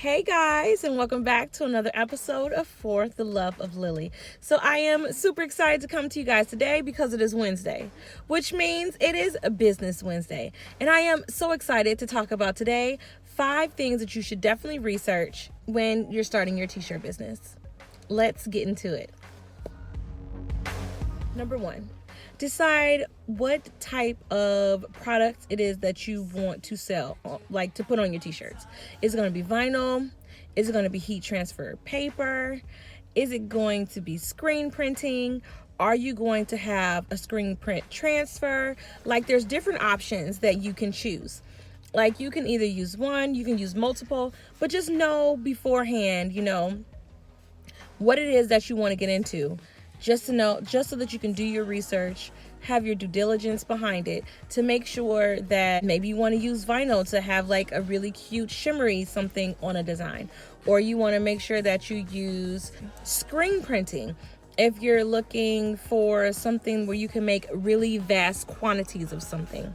Hey guys, and welcome back to another episode of For the Love of Lily. So I am super excited to come to you guys today because it is Wednesday, which means it is a Business Wednesday. And I am so excited to talk about today 5 things that you should definitely research when you're starting your t-shirt business. Let's get into it. Number 1. Decide what type of product it is that you want to sell, like to put on your t-shirts. Is it going to be vinyl? Is it going to be heat transfer paper? Is it going to be screen printing? Are you going to have a screen print transfer? Like, there's different options that you can choose. Like, you can either use one, you can use multiple, but just know beforehand, what it is that you want to get into. Just so that you can do your research, have your due diligence behind it to make sure that maybe you want to use vinyl to have like a really cute shimmery something on a design, or you want to make sure that you use screen printing if you're looking for something where you can make really vast quantities of something.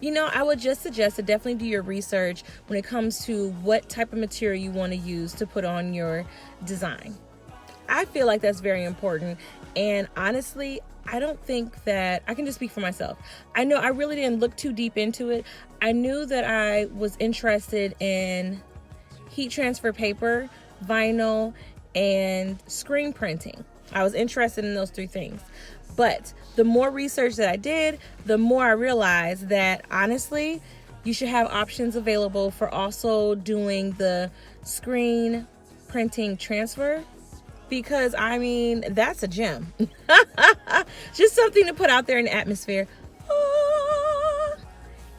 I would just suggest to definitely do your research when it comes to what type of material you want to use to put on your design. I feel like that's very important. And honestly, I don't think that I can just speak for myself. I know I really didn't look too deep into it. I knew that I was interested in heat transfer paper, vinyl, and screen printing. I was interested in those 3 things. But the more research that I did, the more I realized that honestly, you should have options available for also doing the screen printing transfer. Because, that's a gem. Just something to put out there in the atmosphere.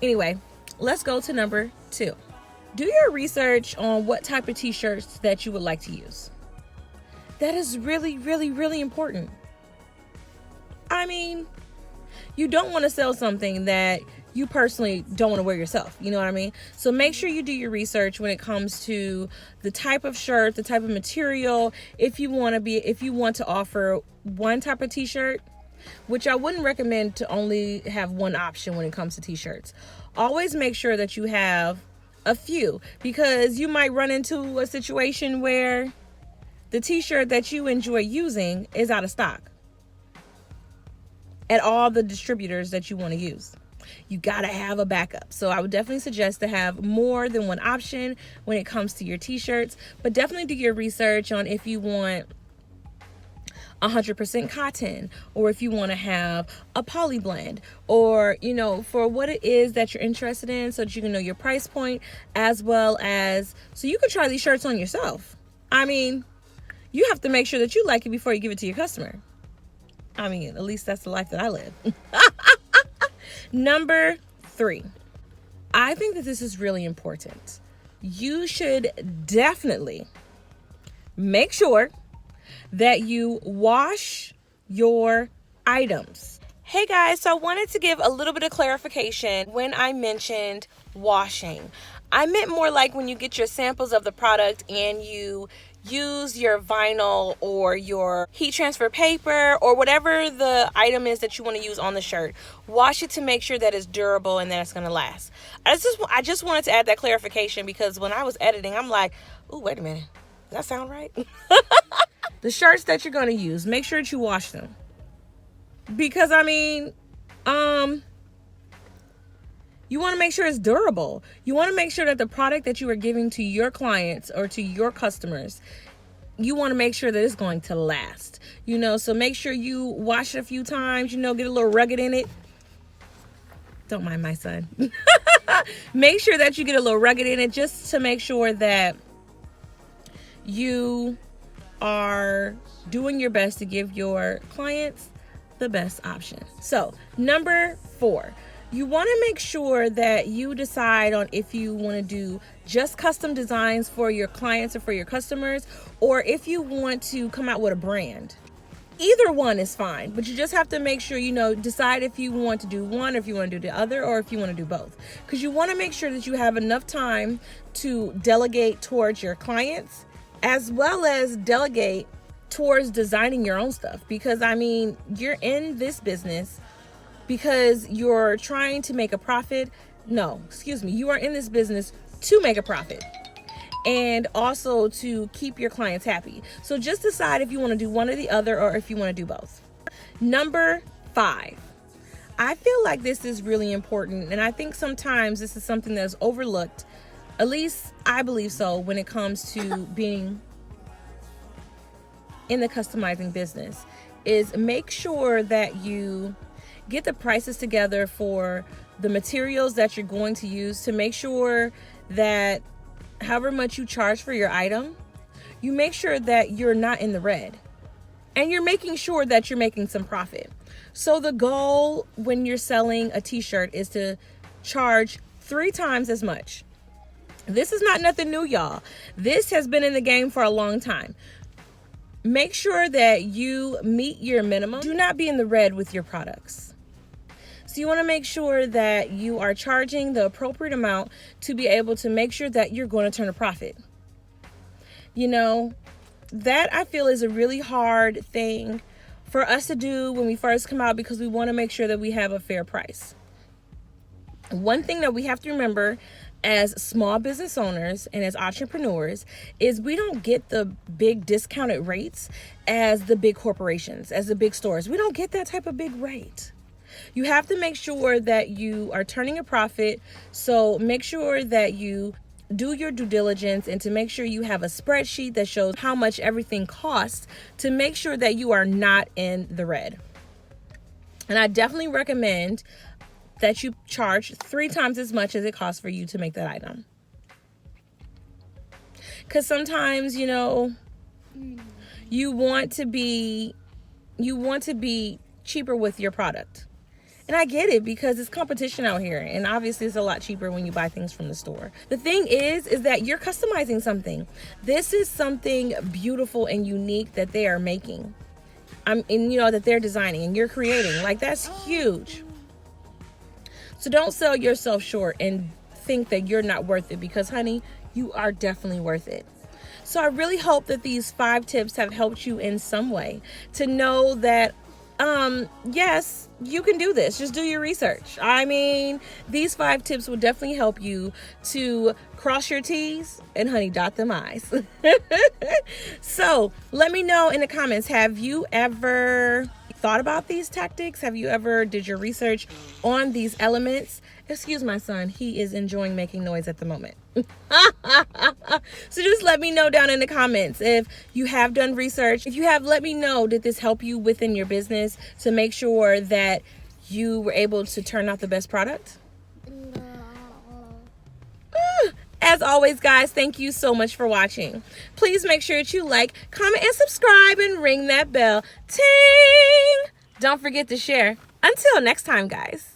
Anyway, let's go to number 2. Do your research on what type of t-shirts that you would like to use. That is really, really, really important. You don't want to sell something that you personally don't want to wear yourself. You know what I mean? So make sure you do your research when it comes to the type of shirt, the type of material. If you want to offer one type of t-shirt, which I wouldn't recommend to only have one option when it comes to t-shirts. Always make sure that you have a few, because you might run into a situation where the t-shirt that you enjoy using is out of stock at all the distributors that you want to use. You got to have a backup. So I would definitely suggest to have more than one option when it comes to your t-shirts, but definitely do your research on if you want 100% cotton, or if you want to have a poly blend, or, for what it is that you're interested in, so that you can know your price point, as well as so you can try these shirts on yourself. You have to make sure that you like it before you give it to your customer. At least that's the life that I live. Number 3. I think that this is really important. You should definitely make sure that you wash your items. Hey guys, so I wanted to give a little bit of clarification when I mentioned washing. I meant more like when you get your samples of the product and you use your vinyl or your heat transfer paper or whatever the item is that you want to use on the shirt. Wash it to make sure that it's durable and that it's going to last. I just wanted to add that clarification because when I was editing, I'm like, oh, wait a minute. Does that sound right? The shirts that you're going to use, make sure that you wash them. Because, you want to make sure it's durable. You want to make sure that the product that you are giving to your clients or to your customers, you want to make sure that it's going to last. So make sure you wash it a few times, get a little rugged in it. Don't mind my son. Make sure that you get a little rugged in it just to make sure that you are doing your best to give your clients the best option. So, number 4. You want to make sure that you decide on if you want to do just custom designs for your clients or for your customers, or if you want to come out with a brand. Either one is fine, but you just have to make sure, decide if you want to do one, or if you want to do the other, or if you want to do both. Because you want to make sure that you have enough time to delegate towards your clients, as well as delegate towards designing your own stuff. Because, you're in this business because you're trying to make a profit. No, excuse me. You are in this business to make a profit. and also to keep your clients happy. So just decide if you want to do one or the other, or if you want to do both. Number 5. I feel like this is really important, and I think sometimes this is something that's overlooked. At least I believe so when it comes to being in the customizing business, is make sure that you get the prices together for the materials that you're going to use, to make sure that however much you charge for your item, you make sure that you're not in the red, and you're making sure that you're making some profit. So the goal when you're selling a t-shirt is to charge 3 times as much. This is not nothing new, y'all. This has been in the game for a long time. Make sure that you meet your minimum. Do not be in the red with your products. So you want to make sure that you are charging the appropriate amount to be able to make sure that you're going to turn a profit. You know, that I feel is a really hard thing for us to do when we first come out, because we want to make sure that we have a fair price. One thing that we have to remember as small business owners and as entrepreneurs is we don't get the big discounted rates as the big corporations, as the big stores. We don't get that type of big rate. You have to make sure that you are turning a profit. So make sure that you do your due diligence, and to make sure you have a spreadsheet that shows how much everything costs, to make sure that you are not in the red. And I definitely recommend that you charge 3 times as much as it costs for you to make that item. Because sometimes, you know, you want to be cheaper with your product. And I get it, because it's competition out here, and obviously it's a lot cheaper when you buy things from the store. The thing is that you're customizing something. This is something beautiful and unique that they are making. And you know, that they're designing and you're creating. Like, that's huge. So don't sell yourself short and think that you're not worth it, because honey, you are definitely worth it. So I really hope that these 5 tips have helped you in some way to know that yes, you can do this. Just do your research. I mean, these 5 tips will definitely help you to cross your T's and honey, dot them I's. So let me know in the comments, have you ever thought about these tactics? Have you ever did your research on these elements? Excuse my son, he is enjoying making noise at the moment. So just let me know down in the comments if you have done research. If you have, let me know, did this help you within your business to make sure that you were able to turn out the best product? As always, guys, thank you so much for watching. Please make sure that you like, comment, and subscribe, and ring that bell. Ting! Don't forget to share. Until next time, guys.